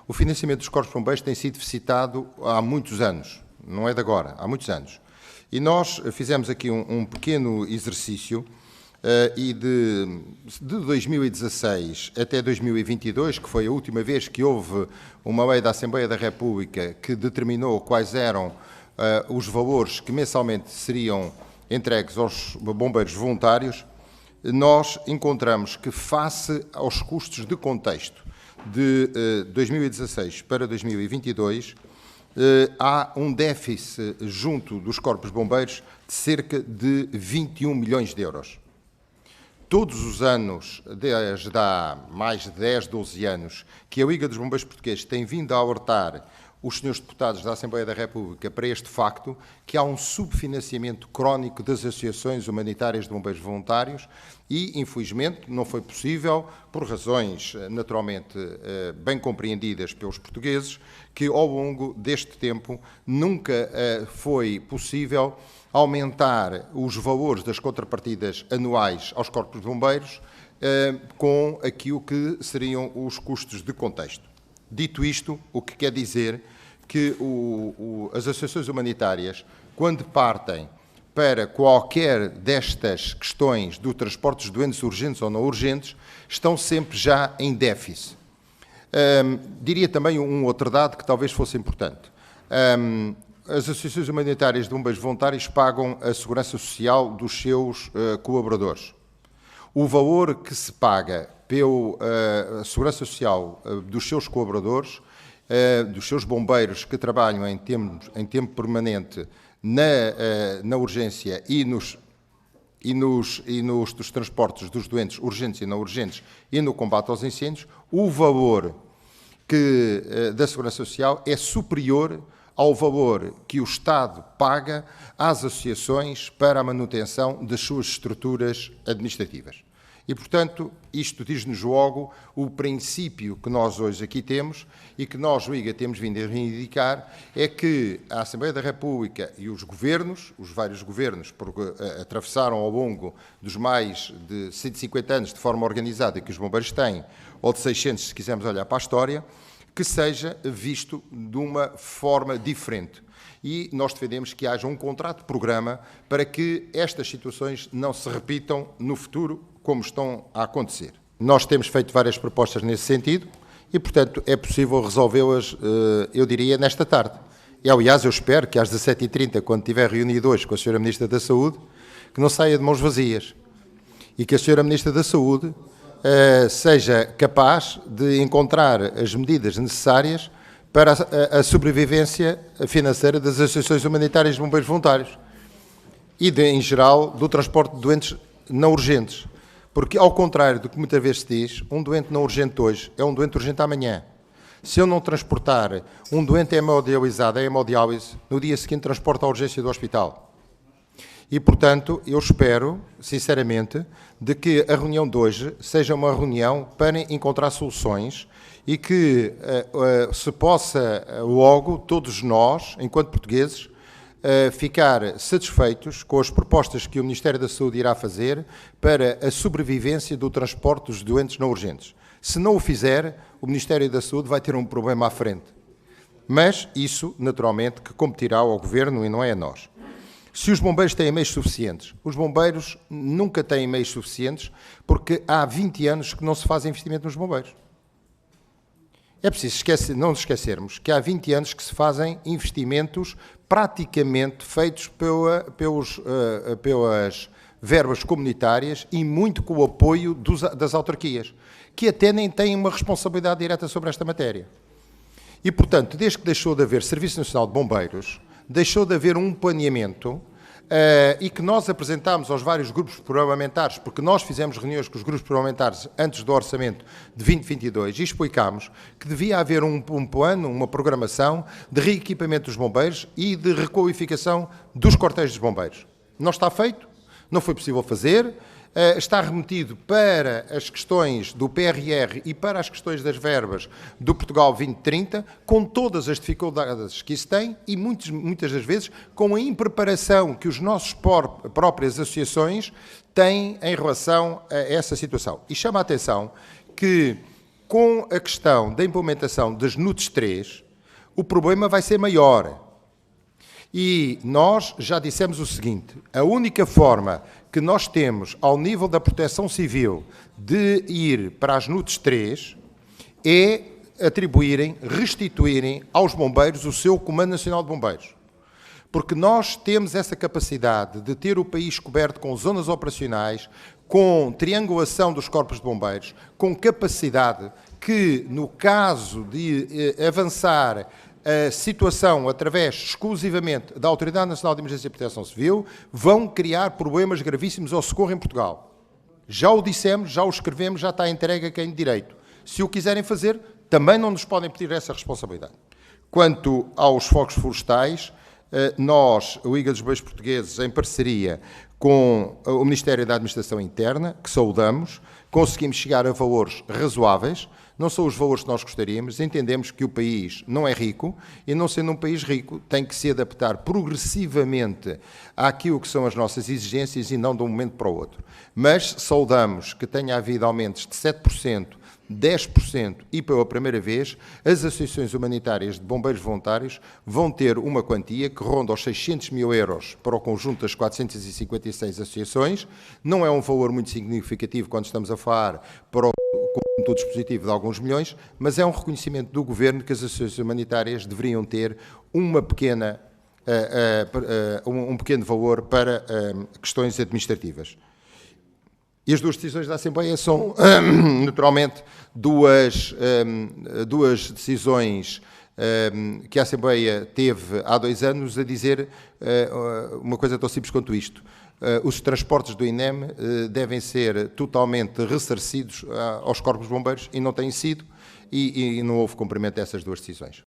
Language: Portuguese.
O financiamento dos corpos de bombeiros tem sido deficitado há muitos anos, não é de agora, há muitos anos. E nós fizemos aqui um pequeno exercício e de 2016 até 2022, que foi a última vez que houve uma lei da Assembleia da República que determinou quais eram os valores que mensalmente seriam entregues aos bombeiros voluntários, nós encontramos que, face aos custos de contexto de 2016 para 2022, há um déficit junto dos corpos de bombeiros de cerca de 21 milhões de euros. Todos os anos, desde há mais de 10, 12 anos, que a Liga dos Bombeiros Portugueses tem vindo a alertar os senhores deputados da Assembleia da República para este facto, que há um subfinanciamento crónico das associações humanitárias de bombeiros voluntários e, infelizmente, não foi possível, por razões naturalmente bem compreendidas pelos portugueses, que ao longo deste tempo nunca foi possível aumentar os valores das contrapartidas anuais aos corpos de bombeiros com aquilo que seriam os custos de contexto. Dito isto, o que quer dizer que as associações humanitárias, quando partem para qualquer destas questões do transporte dos doentes urgentes ou não urgentes, estão sempre já em déficit. Diria também um outro dado que talvez fosse importante. As associações humanitárias de bombeiros voluntários pagam a segurança social dos seus colaboradores. O valor que se paga pela segurança social dos seus colaboradores, dos seus bombeiros que trabalham em tempo permanente na urgência e nos dos transportes dos doentes urgentes e não urgentes e no combate aos incêndios, o valor da segurança social é superior ao valor que o Estado paga às associações para a manutenção das suas estruturas administrativas. E, portanto, isto diz-nos logo o princípio que nós hoje aqui temos e que nós, Liga, temos vindo a reivindicar, é que a Assembleia da República e os governos, os vários governos, porque atravessaram ao longo dos mais de 150 anos de forma organizada que os bombeiros têm, ou de 600, se quisermos olhar para a história, que seja visto de uma forma diferente. E nós defendemos que haja um contrato de programa para que estas situações não se repitam no futuro como estão a acontecer. Nós temos feito várias propostas nesse sentido e, portanto, é possível resolvê-las, eu diria, nesta tarde. E, aliás, eu espero que às 17h30, quando estiver reunido hoje com a Sra. Ministra da Saúde, que não saia de mãos vazias e que a Sra. Ministra da Saúde seja capaz de encontrar as medidas necessárias para a sobrevivência financeira das associações humanitárias de bombeiros voluntários e, em geral, do transporte de doentes não urgentes. Porque, ao contrário do que muitas vezes se diz, um doente não urgente hoje é um doente urgente amanhã. Se eu não transportar um doente hemodializado a hemodiálise, no dia seguinte transporto à urgência do hospital. E, portanto, eu espero, sinceramente, de que a reunião de hoje seja uma reunião para encontrar soluções e que se possa logo, todos nós, enquanto portugueses, ficar satisfeitos com as propostas que o Ministério da Saúde irá fazer para a sobrevivência do transporte dos doentes não urgentes. Se não o fizer, o Ministério da Saúde vai ter um problema à frente. Mas isso, naturalmente, que competirá ao Governo e não é a nós. Se os bombeiros têm meios suficientes, os bombeiros nunca têm meios suficientes porque há 20 anos que não se faz investimento nos bombeiros. É preciso não nos esquecermos que há 20 anos que se fazem investimentos praticamente feitos pelas verbas comunitárias e muito com o apoio das autarquias, que até nem têm uma responsabilidade direta sobre esta matéria. E, portanto, desde que deixou de haver Serviço Nacional de Bombeiros, deixou de haver um planeamento e que nós apresentámos aos vários grupos parlamentares, porque nós fizemos reuniões com os grupos parlamentares antes do orçamento de 2022 e explicámos que devia haver um plano, uma programação de reequipamento dos bombeiros e de requalificação dos quartéis dos bombeiros. Não está feito, não foi possível fazer, está remetido para as questões do PRR e para as questões das verbas do Portugal 2030, com todas as dificuldades que isso tem e muitas das vezes com a impreparação que os nossos próprias associações têm em relação a essa situação. E chama a atenção que Com a questão da implementação das NUTS 3, o problema vai ser maior. E nós já dissemos o seguinte: a única forma que nós temos, ao nível da Proteção Civil, de ir para as NUTS 3 é restituírem aos bombeiros o seu Comando Nacional de Bombeiros. Porque nós temos essa capacidade de ter o país coberto com zonas operacionais, com triangulação dos corpos de bombeiros, com capacidade que, no caso de avançar a situação através exclusivamente da Autoridade Nacional de Emergência e Proteção Civil, vão criar problemas gravíssimos ao socorro em Portugal. Já o dissemos, já o escrevemos, já está entregue a quem de direito. Se o quiserem fazer, também não nos podem pedir essa responsabilidade. Quanto aos fogos florestais, nós, a Liga dos Bombeiros Portugueses, em parceria com o Ministério da Administração Interna, que saudamos, conseguimos chegar a valores razoáveis. Não são os valores que nós gostaríamos, entendemos que o país não é rico e, não sendo um país rico, tem que se adaptar progressivamente àquilo que são as nossas exigências e não de um momento para o outro. Mas saudamos que tenha havido aumentos de 7%, 10% e, pela primeira vez, as associações humanitárias de bombeiros voluntários vão ter uma quantia que ronda os 600 mil euros para o conjunto das 456 associações. Não é um valor muito significativo quando estamos a falar para o conjunto dispositivo de alguns milhões, mas é um reconhecimento do Governo que as associações humanitárias deveriam ter um pequeno valor para questões administrativas. E as duas decisões da Assembleia são, naturalmente, duas decisões que a Assembleia teve há 2 anos a dizer uma coisa tão simples quanto isto. Os transportes do INEM devem ser totalmente ressarcidos aos corpos de bombeiros e não têm sido, e não houve cumprimento dessas duas decisões.